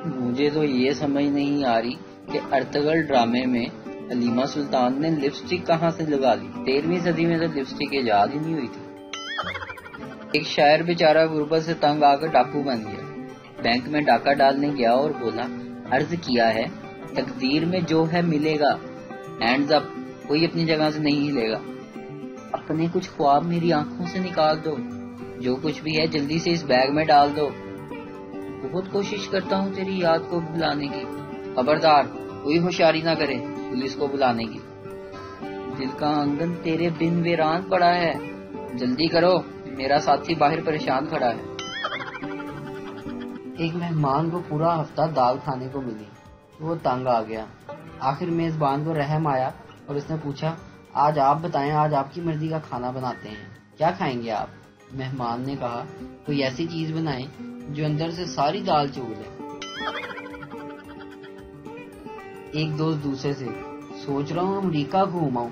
مجھے تو یہ سمجھ نہیں آ رہی کہ ارطغرل ڈرامے میں حلیمہ سلطان نے لپسٹک کہاں سے لگا لی. 13ویں صدی میں تو لپسٹک ایجاد ہی نہیں ہوئی تھی. ایک شاعر بیچارہ غربت سے تنگ آ کر ڈاکو بن گیا. بینک میں ڈاکہ ڈالنے گیا اور بولا عرض کیا ہے تقدیر میں جو ہے ملے گا. ہینڈز اپ. کوئی اپنی جگہ سے نہیں ہلے گا. اپنے کچھ خواب میری آنکھوں سے نکال دو. جو کچھ بھی ہے جلدی سے اس بیگ میں ڈال دو. بہت کوشش کرتا ہوں تیری یاد کو بلانے کی. خبردار کوئی ہوشیاری نہ کرے پولیس کو بلانے کی. دل کا آنگن تیرے بن ویران پڑا ہے. جلدی کرو میرا ساتھی باہر پریشان کھڑا ہے. ایک مہمان کو پورا ہفتہ دال کھانے کو ملی. وہ تنگ آ گیا. آخر میزبان کو رحم آیا اور اس نے پوچھا آج آپ بتائیں, آج آپ کی مرضی کا کھانا بناتے ہیں, کیا کھائیں گے آپ؟ مہمان نے کہا کوئی ایسی چیز بنائیں جو اندر سے ساری دال چوگ لے. ایک دوست دوسرے سے سوچ رہا ہوں امریکہ گھوم آؤں.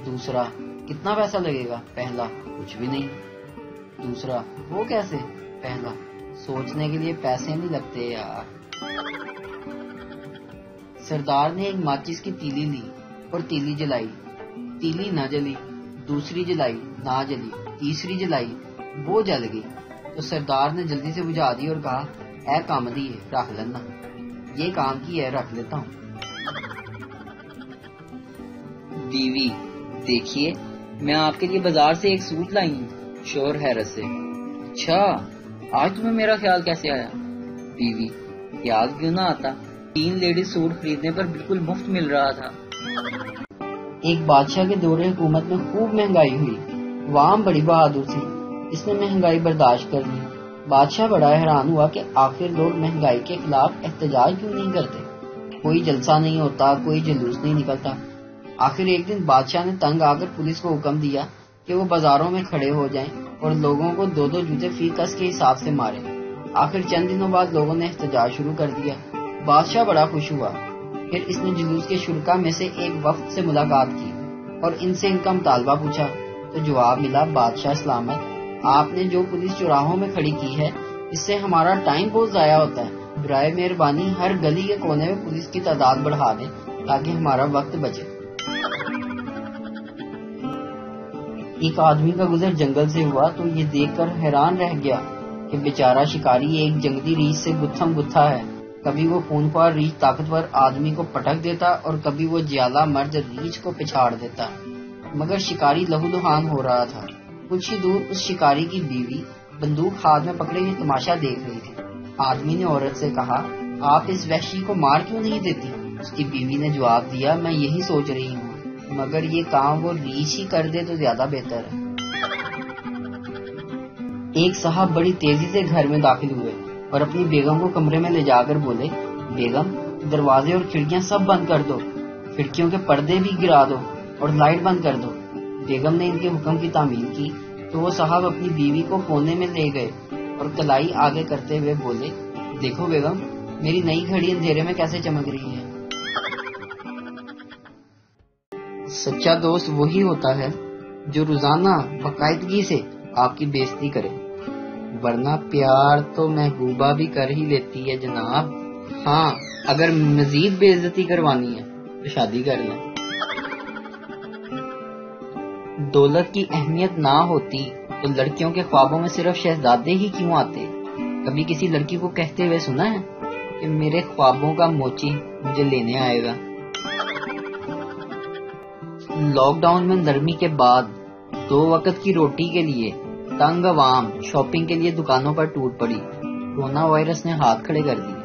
دوسرا کتنا پیسہ لگے گا؟ پہلا کچھ بھی نہیں. دوسرا وہ کیسے؟ پہلا سوچنے کے لیے پیسے نہیں لگتے یار. سردار نے ایک ماچس کی تیلی لی اور تیلی جلائی. تیلی نہ جلی. دوسری جلائی نہ جلی. تیسری جلائی وہ جل گئی. تو سردار نے جلدی سے بجھا دی اور کہا اے کامدی ہے رکھ لینا, یہ کام کی ہے رکھ لیتا ہوں. بیوی دیکھیے میں آپ کے لیے بازار سے ایک سوٹ لائی ہوں. شوہر حیرت سے اچھا آج تمہیں میرا خیال کیسے آیا؟ بیوی یاد کیوں نہ آتا, 3 لیڈیز سوٹ خریدنے پر بالکل مفت مل رہا تھا. ایک بادشاہ کے دور حکومت میں خوب مہنگائی ہوئی. عوام بڑی بہادر تھی, اس نے مہنگائی برداشت کر لی. بادشاہ بڑا حیران ہوا کہ آخر لوگ مہنگائی کے خلاف احتجاج کیوں نہیں کرتے. کوئی جلسہ نہیں ہوتا, کوئی جلوس نہیں نکلتا. آخر ایک دن بادشاہ نے تنگ آ کر پولیس کو حکم دیا کہ وہ بازاروں میں کھڑے ہو جائیں اور لوگوں کو 2 جوتے فی کس کے حساب سے مارے. آخر چند دنوں بعد لوگوں نے احتجاج شروع کر دیا. بادشاہ بڑا خوش ہوا. پھر اس نے جلوس کے شرکا میں سے ایک وفد سے ملاقات کی اور ان سے ان کا مطالبہ پوچھا. تو جواب ملا بادشاہ سلامت, آپ نے جو پولیس چوراہوں میں کھڑی کی ہے اس سے ہمارا ٹائم بہت ضائع ہوتا ہے. برائے مہربانی ہر گلی کے کونے میں پولیس کی تعداد بڑھا دیں تاکہ ہمارا وقت بچے. ایک آدمی کا گزر جنگل سے ہوا تو یہ دیکھ کر حیران رہ گیا کہ بیچارہ شکاری ایک جنگلی ریچھ سے گتھم گتھا ہے. کبھی وہ خونخوار ریچھ طاقتور آدمی کو پٹک دیتا اور کبھی وہ جیالہ مرد ریچھ کو پچھاڑ دیتا, مگر شکاری لہو لہان ہو رہا تھا. کچھ ہی دور اس شکاری کی بیوی بندوق ہاتھ میں پکڑے ہوئے تماشا دیکھ رہی تھی. آدمی نے عورت سے کہا آپ اس وحشی کو مار کیوں نہیں دیتی؟ اس کی بیوی نے جواب دیا میں یہی سوچ رہی ہوں, مگر یہ کام وہ ریچھ ہی کر دے تو زیادہ بہتر ہے. ایک صاحب بڑی تیزی سے گھر میں داخل ہوئے اور اپنی بیگم کو کمرے میں لے جا کر بولے بیگم دروازے اور کھڑکیاں سب بند کر دو, کھڑکیوں کے پردے بھی گرا دو اور لائٹ بند کر دو. بیگم نے ان کے حکم کی تعمیل کی تو وہ صاحب اپنی بیوی کو کونے میں لے گئے اور کلائی آگے کرتے ہوئے بولے دیکھو بیگم میری نئی گھڑی اندھیرے میں کیسے چمک رہی ہے. سچا دوست وہی ہوتا ہے جو روزانہ باقاعدگی سے آپ کی بے عزتی کرے, ورنہ پیار تو محبوبہ بھی کر ہی لیتی ہے جناب. ہاں اگر مزید بے عزتی کروانی ہے تو شادی کر لیں. دولت کی اہمیت نہ ہوتی تو لڑکیوں کے خوابوں میں صرف شہزادے ہی کیوں آتے؟ کبھی کسی لڑکی کو کہتے ہوئے سنا ہے کہ میرے خوابوں کا موچی مجھے لینے آئے گا؟ لاک ڈاؤن میں نرمی کے بعد 2 وقت کی روٹی کے لیے تنگ عوام شاپنگ کے لیے دکانوں پر ٹوٹ پڑی. کورونا وائرس نے ہاتھ کھڑے کر دیے.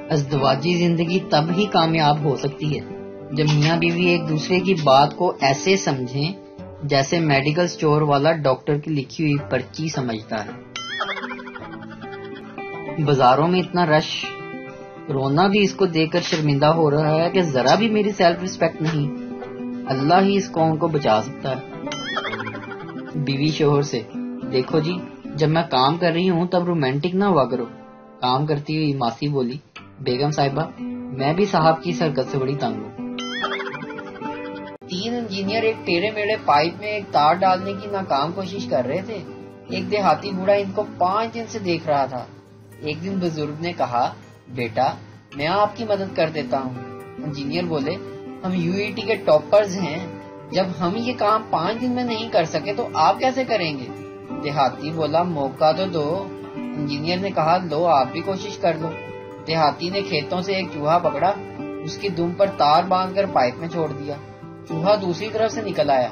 ازدواجی زندگی تب ہی کامیاب ہو سکتی ہے جب میاں بیوی ایک دوسرے کی بات کو ایسے سمجھیں جیسے میڈیکل سٹور والا ڈاکٹر کی لکھی ہوئی پرچی سمجھتا ہے. بازاروں میں اتنا رش, رونا بھی اس کو دیکھ کر شرمندہ ہو رہا ہے کہ ذرا بھی میری سیلف ریسپیکٹ نہیں. اللہ ہی اس قوم کو بچا سکتا ہے. بیوی شوہر سے دیکھو جی جب میں کام کر رہی ہوں تب رومانٹک نہ ہوا کرو. کام کرتی ہوئی ماسی بولی بیگم صاحبہ میں بھی صاحب کی حرکت سے بڑی تنگ ہوں. 3 انجینئر ایک ٹیڑھے میڑھے پائپ میں ایک تار ڈالنے کی ناکام کوشش کر رہے تھے. ایک دیہاتی بوڑھا ان کو 5 دن سے دیکھ رہا تھا. ایک دن بزرگ نے کہا بیٹا میں آپ کی مدد کر دیتا ہوں۔ انجینئر بولے ہم UET کے ٹاپرز ہیں، جب ہم یہ کام 5 دن میں نہیں کر سکے تو آپ کیسے کریں گے؟ دیہاتی بولا موقع تو دو۔ انجینئر نے کہا لو آپ بھی کوشش کر لو۔ دیہاتی نے کھیتوں سے ایک چوہا پکڑا، اس کی دم پر تار باندھ کر پائپ میں چھوڑ دیا۔ چوہا دوسری طرف سے نکل آیا۔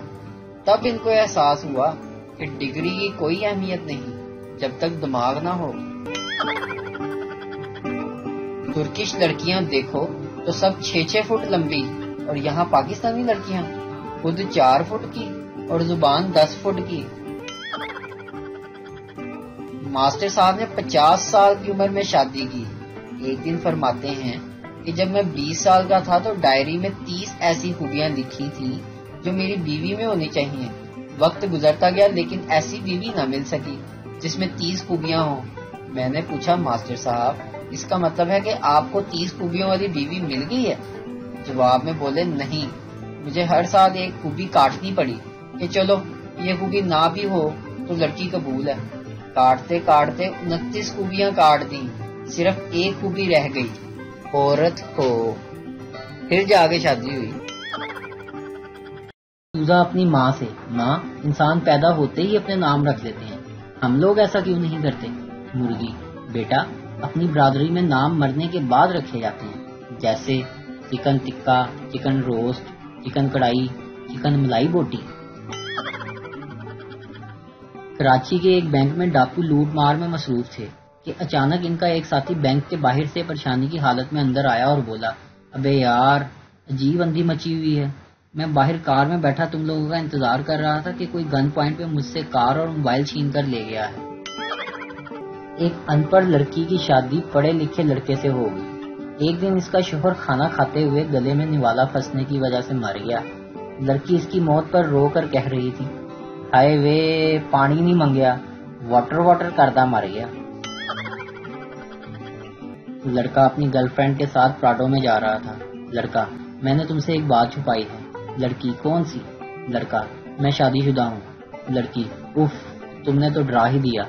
تب ان کو احساس ہوا کہ ڈگری کی کوئی اہمیت نہیں جب تک دماغ نہ ہو۔ ترکش لڑکیاں دیکھو تو سب 6-6 فٹ لمبی، اور یہاں پاکستانی لڑکیاں خود 4 فٹ کی اور زبان 10 فٹ کی۔ ماسٹر صاحب نے 50 سال کی عمر میں شادی کی۔ ایک دن فرماتے ہیں کہ جب میں 20 سال کا تھا تو ڈائری میں 30 ایسی خوبیاں لکھی تھی جو میری بیوی میں ہونی چاہیے۔ وقت گزرتا گیا لیکن ایسی بیوی نہ مل سکی جس میں 30 خوبیاں ہوں۔ میں نے پوچھا ماسٹر صاحب اس کا مطلب ہے کہ آپ کو 30 خوبیوں والی بیوی مل گئی ہے؟ جواب میں بولے نہیں، مجھے ہر سال ایک خوبی کاٹنی پڑی کہ چلو یہ خوبی نہ بھی ہو تو لڑکی قبول ہے۔ کاٹتے کاٹتے 29 خوبیاں کاٹ دیں، صرف ایک خوبی رہ گئی، عورت ہو۔ پھر جا کے شادی ہوئی۔ چوزا اپنی ماں سے، ماں انسان پیدا ہوتے ہی اپنے نام رکھ دیتے ہیں، ہم لوگ ایسا کیوں نہیں کرتے؟ مرغی، بیٹا اپنی برادری میں نام مرنے کے بعد رکھے جاتے ہیں، جیسے chicken tikka, chicken roast, chicken کڑھائی، چکن ملائی بوٹی۔ کراچی کے ایک بینک میں ڈاکو لوٹ مار میں مصروف تھے کہ اچانک ان کا ایک ساتھی بینک کے باہر سے پریشانی کی حالت میں اندر آیا اور بولا ابے یار عجیب اندھی مچی ہوئی ہے، میں باہر کار میں بیٹھا تم لوگوں کا انتظار کر رہا تھا کہ کوئی گن پوائنٹ پہ مجھ سے کار اور موبائل چھین کر لے گیا ہے۔ ایک ان پڑھ لڑکی کی شادی پڑھے لکھے لڑکے سے ہو گئی۔ ایک دن اس کا شوہر کھانا کھاتے ہوئے گلے میں نوالا پھنسنے کی وجہ سے مر گیا۔ لڑکی اس کی موت پر رو کر کہہ رہی تھی ہائے وے پانی نہیں منگیا، واٹر کردہ مر گیا۔ لڑکا اپنی گرل فرینڈ کے ساتھ پراڈو میں جا رہا تھا۔ لڑکا میں نے تم سے ایک بات چھپائی ہے۔ لڑکی کون سی؟ لڑکا میں شادی شدہ ہوں۔ لڑکی اف تم نے تو ڈرا ہی دیا،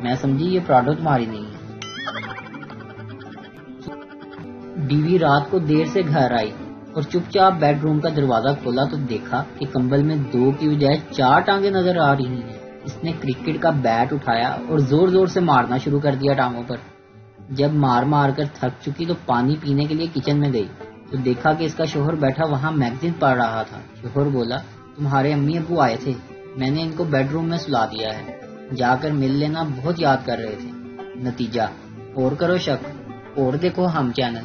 میں سمجھی یہ پراڈو تمہاری نہیں ہے۔ بیوی رات کو دیر سے گھر آئی اور چپ چاپ بیڈ روم کا دروازہ کھولا تو دیکھا کہ کمبل میں 2 کی بجائے 4 ٹانگیں نظر آ رہی ہیں۔ اس نے کرکٹ کا بیٹ اٹھایا اور زور زور سے مارنا شروع کر دیا ٹانگوں پر۔ جب مار مار کر تھک چکی تو پانی پینے کے لیے کچن میں گئی تو دیکھا کہ اس کا شوہر بیٹھا وہاں میگزین پڑھ رہا تھا۔ شوہر بولا تمہارے امی ابو آئے تھے، میں نے ان کو بیڈ روم میں سلا دیا ہے، جا کر مل لینا، بہت یاد کر رہے تھے۔ نتیجہ اور کرو شک اور دیکھو ہم چینل۔